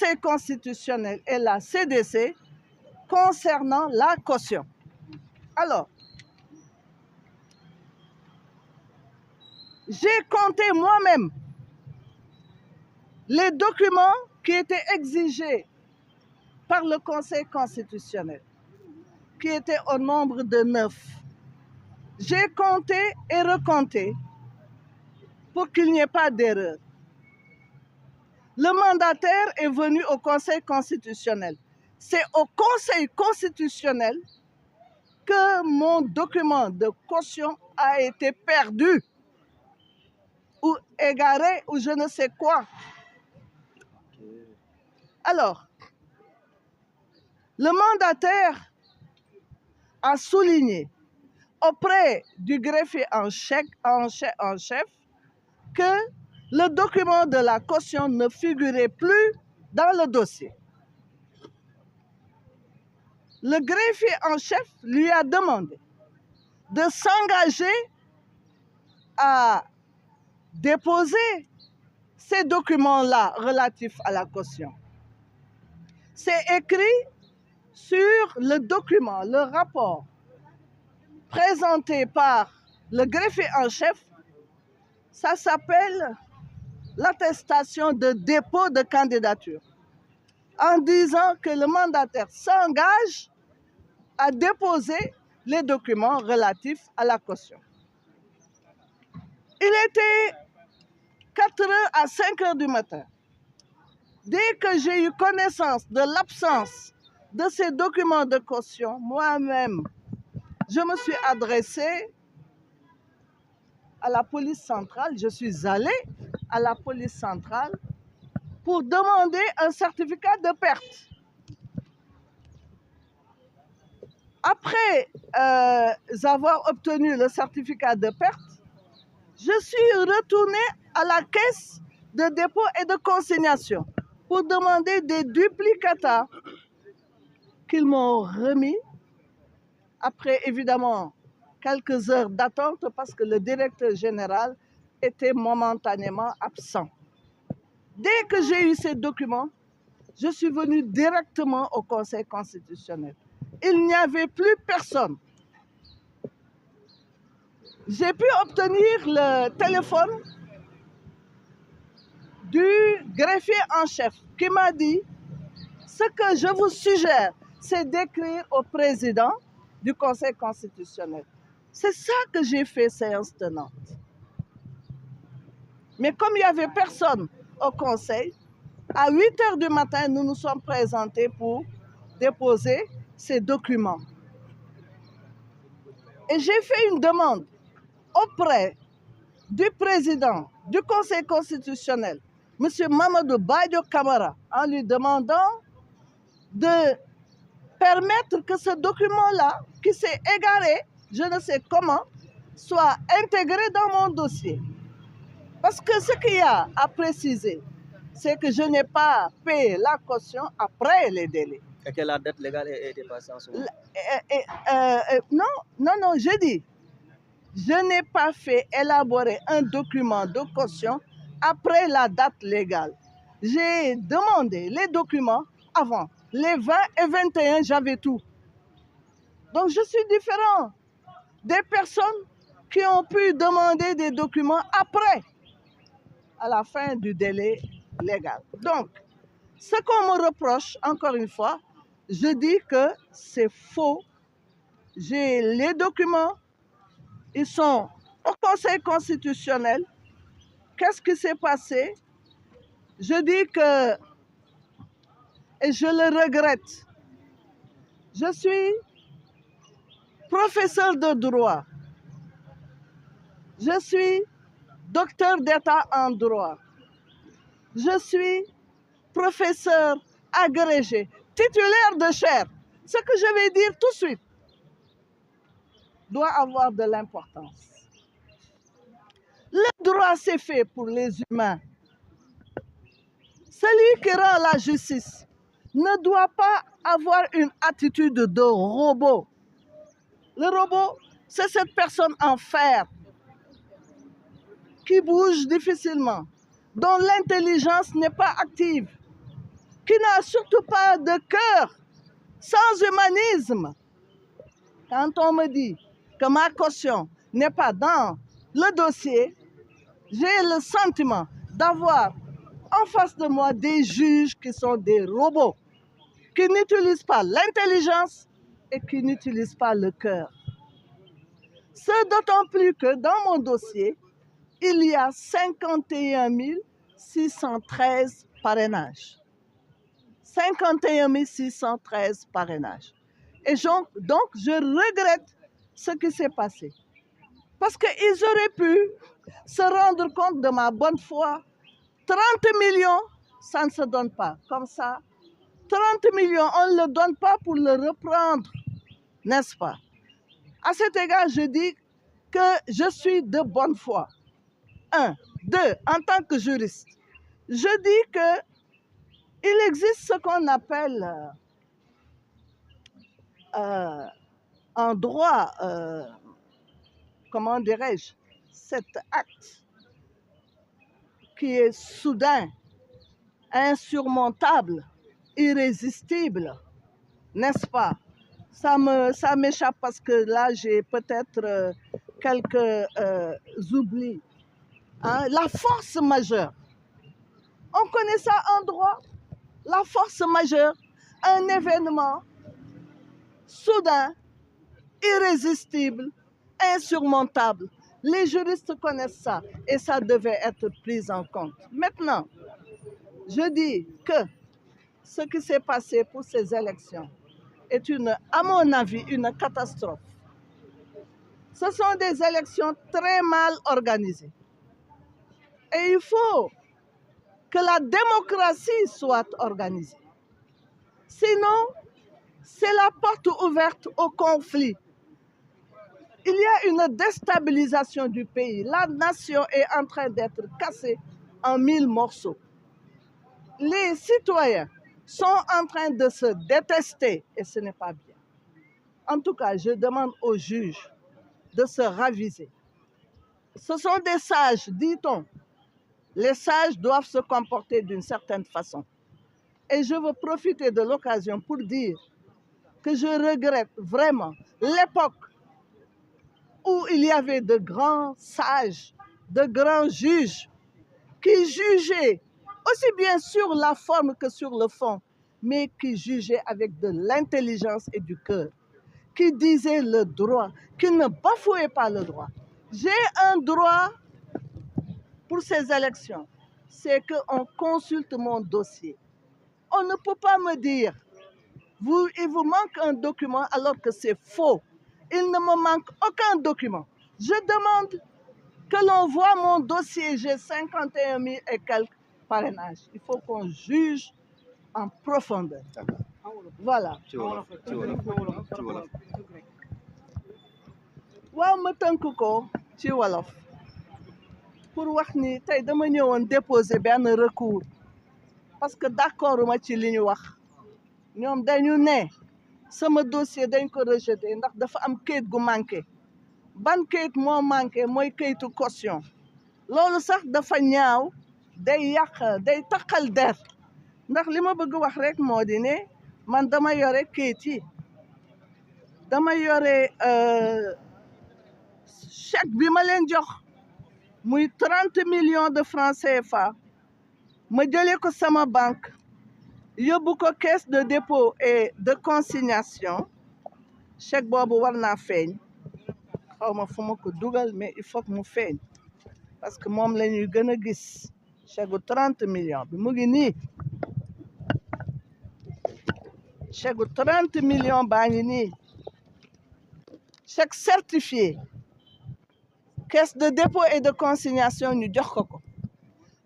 Conseil constitutionnel et la CDC concernant la caution. Alors, j'ai compté moi-même les documents qui étaient exigés par le Conseil constitutionnel, qui étaient au nombre de 9. J'ai compté et recompté pour qu'il n'y ait pas d'erreur. Le mandataire est venu au Conseil constitutionnel. C'est au Conseil constitutionnel que mon document de caution a été perdu ou égaré ou je ne sais quoi. Alors, le mandataire a souligné auprès du greffier en chef que le document de la caution ne figurait plus dans le dossier. Le greffier en chef lui a demandé de s'engager à déposer ces documents-là relatifs à la caution. C'est écrit sur le document, le rapport présenté par le greffier en chef. Ça s'appelle l'attestation de dépôt de candidature, en disant que le mandataire s'engage à déposer les documents relatifs à la caution. Il était 4h à 5h du matin. Dès que j'ai eu connaissance de l'absence de ces documents de caution, moi-même, je me suis adressée à la police centrale. Je suis allée à la police centrale pour demander un certificat de perte. Après avoir obtenu le certificat de perte, je suis retournée à la caisse de dépôt et de consignation pour demander des duplicata qu'ils m'ont remis après, évidemment, quelques heures d'attente parce que le directeur général était momentanément absent. Dès que j'ai eu ces documents, je suis venue directement au Conseil constitutionnel. Il n'y avait plus personne. J'ai pu obtenir le téléphone du greffier en chef qui m'a dit « Ce que je vous suggère, c'est d'écrire au président du Conseil constitutionnel. » C'est ça que j'ai fait séance tenante. Mais comme il n'y avait personne au Conseil, à 8h du matin, nous nous sommes présentés pour déposer ces documents. Et j'ai fait une demande auprès du président du Conseil constitutionnel, M. Mamadou Badio Camara, en lui demandant de permettre que ce document-là, qui s'est égaré, je ne sais comment, soit intégré dans mon dossier. Parce que ce qu'il y a à préciser, c'est que je n'ai pas payé la caution après les délais. Et que la dette légale est dépassée en ce moment? Non, je dis, je n'ai pas fait élaborer un document de caution après la date légale. J'ai demandé les documents avant. Les 20 et 21, j'avais tout. Donc je suis différent des personnes qui ont pu demander des documents après, à la fin du délai légal. Donc, ce qu'on me reproche, encore une fois, je dis que c'est faux. J'ai les documents, ils sont au Conseil constitutionnel. Qu'est-ce qui s'est passé? Je dis que, et je le regrette, je suis professeur de droit. Je suis docteur d'État en droit. Je suis professeur agrégé, titulaire de chaire. Ce que je vais dire tout de suite doit avoir de l'importance. Le droit, c'est fait pour les humains. Celui qui rend la justice ne doit pas avoir une attitude de robot. Le robot, c'est cette personne en fer qui bouge difficilement, dont l'intelligence n'est pas active. qui n'a surtout pas de cœur, sans humanisme. Quand on me dit que ma caution n'est pas dans le dossier, j'ai le sentiment d'avoir en face de moi des juges qui sont des robots, qui n'utilisent pas l'intelligence et qui n'utilisent pas le cœur. Ce d'autant plus que dans mon dossier, il y a 51 613 parrainages. 51 613 parrainages. Et donc, je regrette ce qui s'est passé. Parce qu'ils auraient pu se rendre compte de ma bonne foi. 30 millions, ça ne se donne pas comme ça. 30 millions, on ne le donne pas pour le reprendre, n'est-ce pas? À cet égard, je dis que je suis de bonne foi. 1. 2. En tant que juriste, je dis qu'il existe ce qu'on appelle en droit, comment dirais-je, cet acte qui est soudain, insurmontable, irrésistible, n'est-ce pas? Ça m'échappe parce que là, j'ai peut-être quelques oublis. Hein? La force majeure. On connaît ça en droit. La force majeure, un événement soudain, irrésistible, insurmontable. Les juristes connaissent ça et ça devait être pris en compte. Maintenant, je dis que ce qui s'est passé pour ces élections est, à mon avis, une catastrophe. Ce sont des élections très mal organisées. Et il faut que la démocratie soit organisée. Sinon, c'est la porte ouverte au conflit. Il y a une déstabilisation du pays. La nation est en train d'être cassée en 1000 morceaux. Les citoyens sont en train de se détester et ce n'est pas bien. En tout cas, je demande aux juges de se raviser. Ce sont des sages, dit-on. Les sages doivent se comporter d'une certaine façon. Et je veux profiter de l'occasion pour dire que je regrette vraiment l'époque où il y avait de grands sages, de grands juges qui jugeaient aussi bien sur la forme que sur le fond, mais qui jugeaient avec de l'intelligence et du cœur, qui disaient le droit, qui ne bafouaient pas le droit. J'ai un droit pour ces élections, c'est qu'on consulte mon dossier. On ne peut pas me dire, il vous manque un document alors que c'est faux. Il ne me manque aucun document. Je demande que l'on voit mon dossier, j'ai 51 000 et quelques parrainages. Il faut qu'on juge en profondeur. Voilà. waaw ma tënk ko ci wolof pour wax ni tey dama ñëwoon déposer benn recours parce que d'accorduma ci li ñu wax ñoom dañu ne sama dossier dañ ko rejeté ndax dafa am kayit gu manqué ban kayit moo manqué mooy kayitu caution loolu sax dafa ñaaw day yàq day taqal der ndax li ma bëgg wax rek moo di ne man dama yore kayit yi dama yore chèque bi ma leen jox muy 30 millions de francs CFA ma jëlee ko sama banque yóbbu ko caisse de dépôt et de consignation chèque boobu war naa feeñ xaw ma fu ma ko dugal mais il faut que mu feeñ parce que moom la ñuy gën a gis chèque gu 30 millions bi mu ngi nii chèque gu 30 millions baa ngi nii chèque certifié caisse de dépôt et de consignation ñu jox ko ko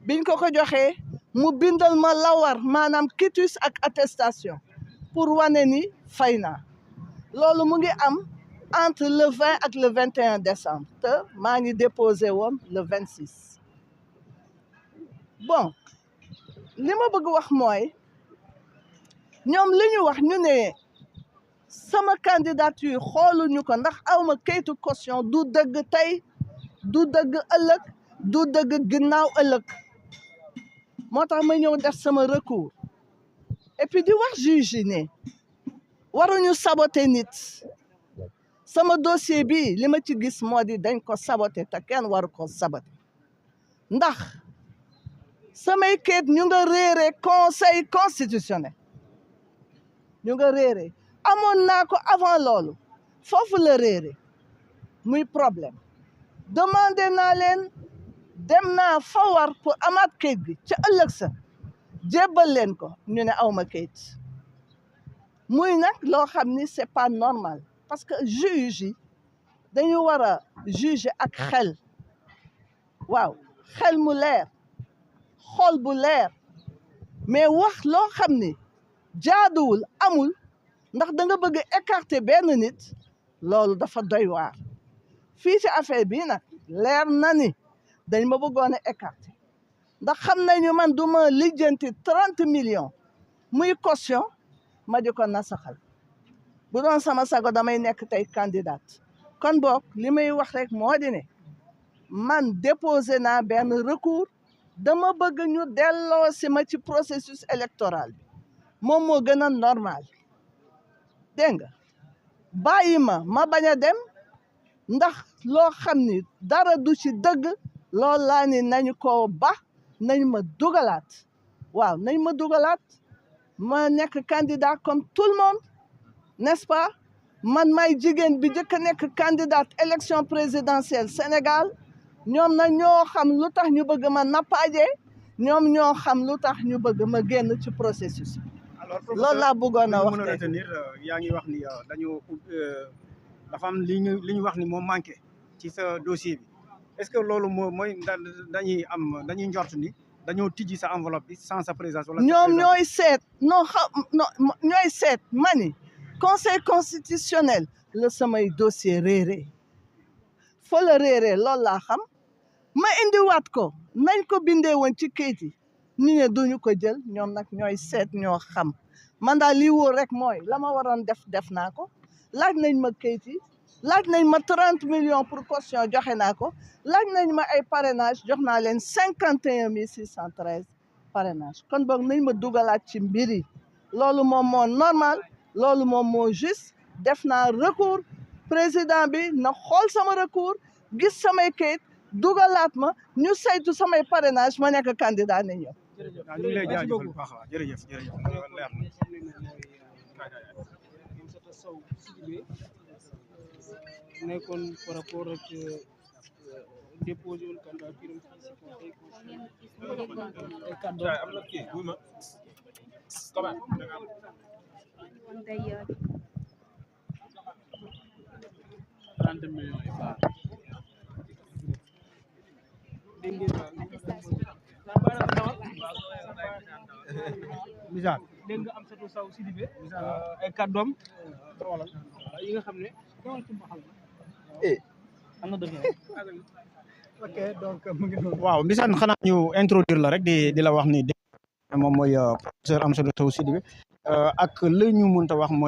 biñ ko joxee mu bindal ma lawar maanaam quitus ak attestation pour wane ni fay naa loolu mu ngi am entre le 20 ak le 21 décembre te maa ngi déposé woon le 26 bon li ma bëgg wax mooy ñoom li ñu wax ñu ne sama candidature xooluñu ko ndax awma kayitu caution du dëgg tey du dëgg ëllëg du dëgg ginnaaw ëllëg moo tax ma ñëw def sama recours et puis di wax juge yi ne waruñu saboter nit sama dossier bi li ma ci gis moo di dañ ko saboter te kenn waru ko saboter ndax samay kayit ñu nga réere conseil constitutionnel ñu nga réere amoon naa ko avant loolu foofu la réere muy problème demandé naa leen dem naa fa war pour amaat kayit bi ca ëllëg sa jébbal leen ko ñu ne awma kayit muy nag loo xam ni c'est pas normal parce que juge yi dañu war a juger ak xel waaw xel mu leer xol bu leer mais wax loo xam ni jaaduwul amul ndax da nga bëgg écarter benn nit loolu dafa doy waar fii ci affaire bii nag leer na ni dañ ma bëggoon a écarter ndax xam nañu man du ma lijjanti 30 millions muy caution ma di ko nasaxal bu doon sama sago damay nekk tey candidate kon boog li may wax rek moo di ne man déposé naa benn recours dama bëgg ñu delloo si ma ci processus électoral bi moom moo gën a normal dégg nga bàyyi ma bañ a dem ndax loo xam ni dara du ci dëgg loolu laa ni nañu ko ba nañ ma dugalaat waaw nañ ma dugalaat ma nekk candidat comme tout le monde n'est-ce pas man may jigéen bi njëkk a nekk candidate élection présidentielle Sénégal ñoom na ñoo xam lu tax ñu bëgg ma nappaaje ñoom ñoo xam lu tax ñu bëgg ma génn ci processus loolu laa bëggoon a wax mën a retenir yaa ngi wax ni dañu dafa am li ñu wax ni moo manqué ci sa dossier bi est-ce que loolu mooy dañuy njort ni dañoo tijji sa enveloppe bi sans sa présence wala ñoom ñooy seet non ñooy seet mani conseil constitutionnel la samay dossier réeré fa la réeré loolu laa xam ma indiwaat ko nañ ko bindee woon ci kayit yi ñu ne duñu ko jël ñoom nag ñooy seet ñoo xam man daal lii wóor rek mooy la ma waroon def naa ko laaj nañ ma kayit yi laaj nañ ma 30 millions pour caution joxe naa ko laaj nañ ma ay parrainage jox naa leen 51 613 parrainage kon boog nañ ma dugalaat ci mbir yi loolu moom moo normal loolu moom moo juste def naa recours président bi na xool sama recours gis samay kayit dugalaat ma ñu saytu samay parrainage ma nekk candidat ne ñëw. ñu ngi lay jaajëfal bu baax jërëjëf leer na. nekkoon par rapport ak déposé woon candidature ay kàddu am na kii buy ma Misaan dégg nga Amsatou Sow Sidibé ay kàddoom yi nga xam ne am na dëgg ok donc mu ngi noonu waaw Mbissane xanaa ñu introduire la rek di la wax ni moom mooy professeur Amsatou Sow Sidibé ak la ñu mënta wax mooy